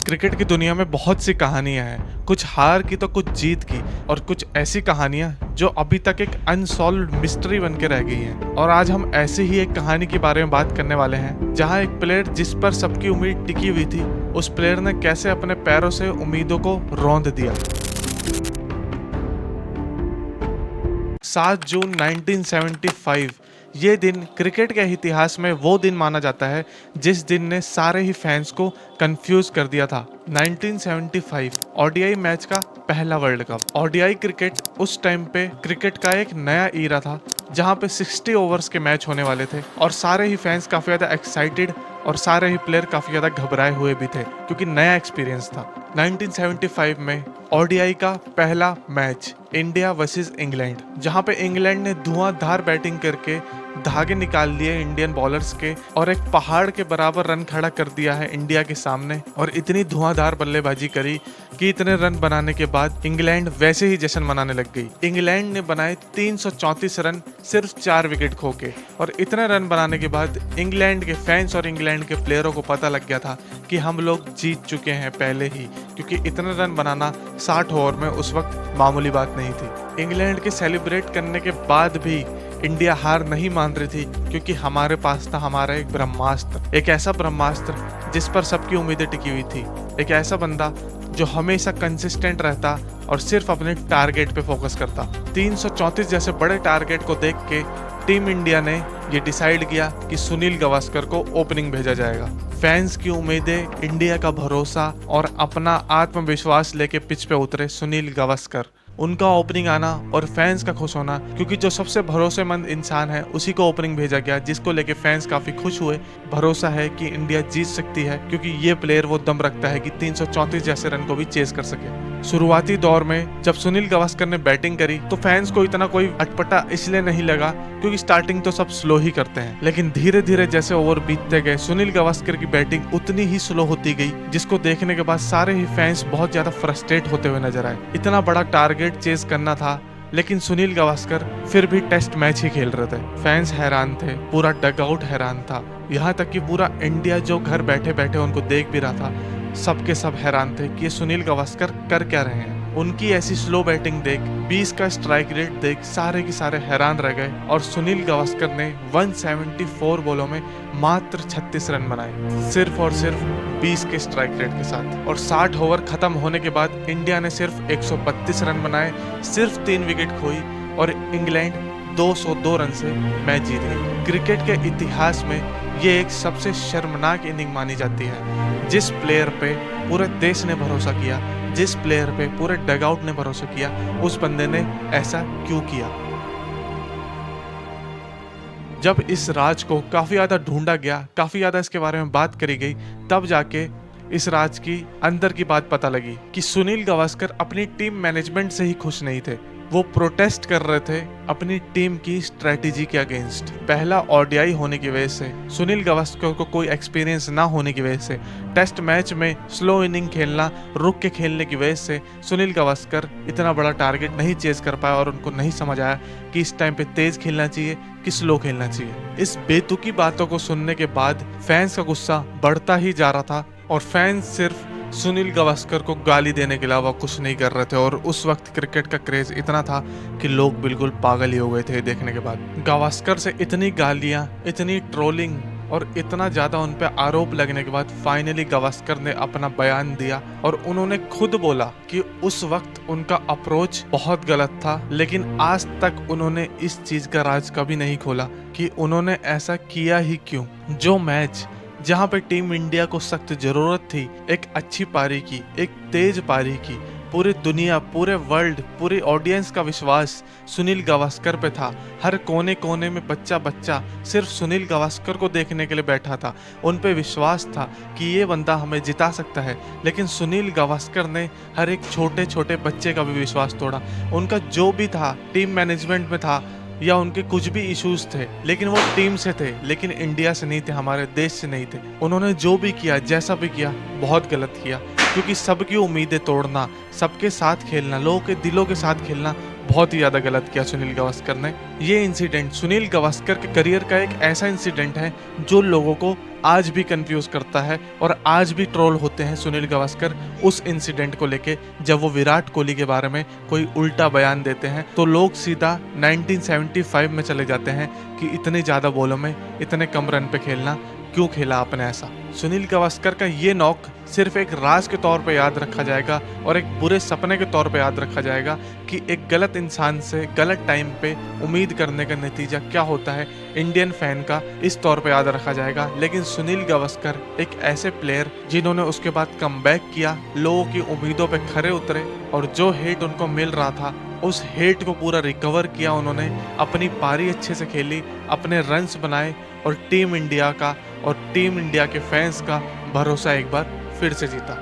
Cricket की दुनिया में बहुत सी कहानियां हैं, कुछ हार की तो कुछ जीत की, और कुछ ऐसी कहानियां जो अभी तक एक अनसॉल्व्ड मिस्ट्री बन के रह गई हैं। और आज हम ऐसे ही एक कहानी के बारे में बात करने वाले हैं, जहां एक प्लेयर जिस पर सबकी उम्मीद टिकी हुई थी, उस प्लेयर ने कैसे अपने पैरों से उम्मीदों को रौंद दिया। 7 जून 1975 ये दिन क्रिकेट के इतिहास में वो दिन माना जाता है जिस दिन ने सारे ही फैंस को कंफ्यूज कर दिया था। 1975 ओडीआई मैच का पहला वर्ल्ड कप। ओडीआई क्रिकेट उस टाइम पे क्रिकेट का एक नया ईरा था, जहां पे 60 ओवर्स के मैच होने वाले थे और सारे ही फैंस काफी ज्यादा एक्साइटेड और सारे ही प्लेयर काफी ज्यादा घबराए हुए भी थे क्योंकि नया एक्सपीरियंस था। 1975 में ओडीआई का पहला मैच इंडिया वर्सेस इंग्लैंड, जहां पे इंग्लैंड ने धुआंधार बैटिंग करके धागे निकाल लिए इंडियन बॉलर्स के और एक पहाड़ के बराबर रन खड़ा कर दिया है इंडिया के सामने। और इतनी धुआंधार बल्लेबाजी करी कि इतने रन बनाने के बाद इंग्लैंड वैसे ही जश्न मनाने लग गई। इंग्लैंड ने बनाए 334 रन सिर्फ 4 विकेट खो के। और इतने रन बनाने के बाद इंग्लैंड के फैंस और इंग्लैंड के प्लेयरों को पता लग गया था कि हम लोग जीत चुके हैं पहले ही, क्योंकि इतने रन बनाना 60 ओवर में उस वक्त मामूली बात नहीं थी। इंग्लैंड के सेलिब्रेट करने के बाद भी इंडिया हार नहीं मान रही थी, क्योंकि हमारे पास था हमारा एक ब्रह्मास्त्र, एक ऐसा ब्रह्मास्त्र जिस पर सबकी उम्मीदें टिकी हुई थी, एक ऐसा बंदा जो हमेशा कंसिस्टेंट रहता और सिर्फ अपने टारगेट पे फोकस करता। 334 जैसे बड़े टारगेट को देख के टीम इंडिया ने ये डिसाइड किया कि सुनील गावस्कर को ओपनिंग भेजा जाएगा। फैंस की उम्मीदें, इंडिया का भरोसा और अपना आत्मविश्वास लेके पिच पे उतरे सुनील गावस्कर। उनका ओपनिंग आना और फैंस का खुश होना, क्योंकि जो सबसे भरोसेमंद इंसान है उसी को ओपनिंग भेजा गया, जिसको लेके फैंस काफी खुश हुए। भरोसा है कि इंडिया जीत सकती है, क्योंकि ये प्लेयर वो दम रखता है कि 334 जैसे रन को भी चेस कर सके। शुरुआती दौर में जब सुनील गावस्कर ने बैटिंग करी तो फैंस को इतना कोई अटपटा इसलिए नहीं लगा, क्योंकि स्टार्टिंग तो सब स्लो ही करते हैं। लेकिन धीरे धीरे जैसे ओवर बीतते गए, सुनील गावस्कर की बैटिंग उतनी ही स्लो होती गई, जिसको देखने के बाद सारे ही फैंस बहुत ज्यादा फ्रस्ट्रेट होते हुए नजर आए। इतना बड़ा टारगेट चेस करना था, लेकिन सुनील गावस्कर फिर भी टेस्ट मैच ही खेल रहे थे। फैंस हैरान थे, पूरा डगआउट हैरान था, यहाँ तक कि पूरा इंडिया जो घर बैठे बैठे उनको देख भी रहा था, सबके सब हैरान थे कि ये सुनील गावस्कर कर क्या रहे हैं। उनकी ऐसी स्लो बैटिंग देख, 20 का स्ट्राइक रेट देख सारे के सारे हैरान रह गए। और सुनील गावस्कर ने 174 बॉलों में मात्र 36 रन बनाए, सिर्फ और सिर्फ 20 के स्ट्राइक रेट के साथ। और 60 ओवर खत्म होने के बाद इंडिया ने सिर्फ 132 रन बनाए, सिर्फ 3 विकेट खोई और इंग्लैंड 202 रन से मैच जीत गई। क्रिकेट के इतिहास में ये एक सबसे शर्मनाक इनिंग मानी जाती है। जिस प्लेयर पे पूरे देश ने भरोसा किया, जिस प्लेयर पे पूरे डगआउट ने भरोसा किया, उस बंदे ने ऐसा क्यों किया। जब इस राज को काफी ज्यादा ढूंढा गया, काफी ज्यादा इसके बारे में बात करी गई, तब जाके इस राज की अंदर की बात पता लगी कि सुनील गावस्कर अपनी टीम मैनेजमेंट से ही खुश नहीं थे। वो प्रोटेस्ट कर रहे थे अपनी टीम की स्ट्रेटेजी के अगेंस्ट। पहला ओडीआई होने की वजह से, सुनील गावस्कर को कोई एक्सपीरियंस ना होने की वजह से, टेस्ट मैच में स्लो इनिंग खेलना, रुक के खेलने की वजह से सुनील गावस्कर इतना बड़ा टारगेट नहीं चेज कर पाया और उनको नहीं समझ आया कि इस टाइम पे तेज खेलना चाहिए कि स्लो खेलना चाहिए। इस बेतुकी बातों को सुनने के बाद फैंस का गुस्सा बढ़ता ही जा रहा था और फैंस सिर्फ सुनील गावस्कर को गाली देने के अलावा कुछ नहीं कर रहे थे। और उस वक्त क्रिकेट का क्रेज इतना था कि लोग बिल्कुल पागल ही हो गए थे देखने के बाद। गावस्कर से इतनी गालियां, इतनी ट्रोलिंग और इतना ज्यादा उन पे आरोप लगने के बाद फाइनली गावस्कर ने अपना बयान दिया और उन्होंने खुद बोला कि उस वक्त उनका अप्रोच बहुत गलत था, लेकिन आज तक उन्होंने इस चीज का राज कभी नहीं खोला कि उन्होंने ऐसा किया ही क्यों। जो मैच जहां पे टीम इंडिया को सख्त जरूरत थी एक अच्छी पारी की, एक तेज पारी की, पूरी दुनिया, पूरे वर्ल्ड, पूरी ऑडियंस का विश्वास सुनील गावस्कर पे था। हर कोने कोने में बच्चा बच्चा सिर्फ सुनील गावस्कर को देखने के लिए बैठा था। उन पे विश्वास था कि ये बंदा हमें जिता सकता है, लेकिन सुनील गावस्कर ने हर एक छोटे छोटे बच्चे का भी विश्वास तोड़ा। उनका जो भी था, टीम मैनेजमेंट में था या उनके कुछ भी इश्यूज थे, लेकिन वो टीम से थे, लेकिन इंडिया से नहीं थे, हमारे देश से नहीं थे। उन्होंने जो भी किया, जैसा भी किया, बहुत गलत किया, क्योंकि सबकी उम्मीदें तोड़ना, सबके साथ खेलना, लोगों के दिलों के साथ खेलना बहुत ही ज़्यादा गलत किया सुनील गावस्कर ने। ये इंसिडेंट सुनील गावस्कर के करियर का एक ऐसा इंसिडेंट है जो लोगों को आज भी कंफ्यूज करता है और आज भी ट्रोल होते हैं सुनील गावस्कर उस इंसिडेंट को लेके। जब वो विराट कोहली के बारे में कोई उल्टा बयान देते हैं तो लोग सीधा 1975 में चले जाते हैं कि इतने ज़्यादा बॉलों में इतने कम रन पे खेलना, क्यों खेला आपने ऐसा। सुनील गावस्कर का ये नॉक सिर्फ एक राज के तौर पे याद रखा जाएगा और एक बुरे सपने के तौर पे याद रखा जाएगा कि एक गलत इंसान से गलत टाइम पे उम्मीद करने का नतीजा क्या होता है इंडियन फैन का, इस तौर पे याद रखा जाएगा। लेकिन सुनील गावस्कर एक ऐसे प्लेयर जिन्होंने उसके बाद कमबैक किया, लोगों की उम्मीदों पे खरे उतरे और जो हेट उनको मिल रहा था उस हेट को पूरा रिकवर किया उन्होंने, अपनी पारी अच्छे से खेली, अपने रन्स बनाए और टीम इंडिया का और टीम इंडिया के फैंस का भरोसा एक बार फिर से जीता।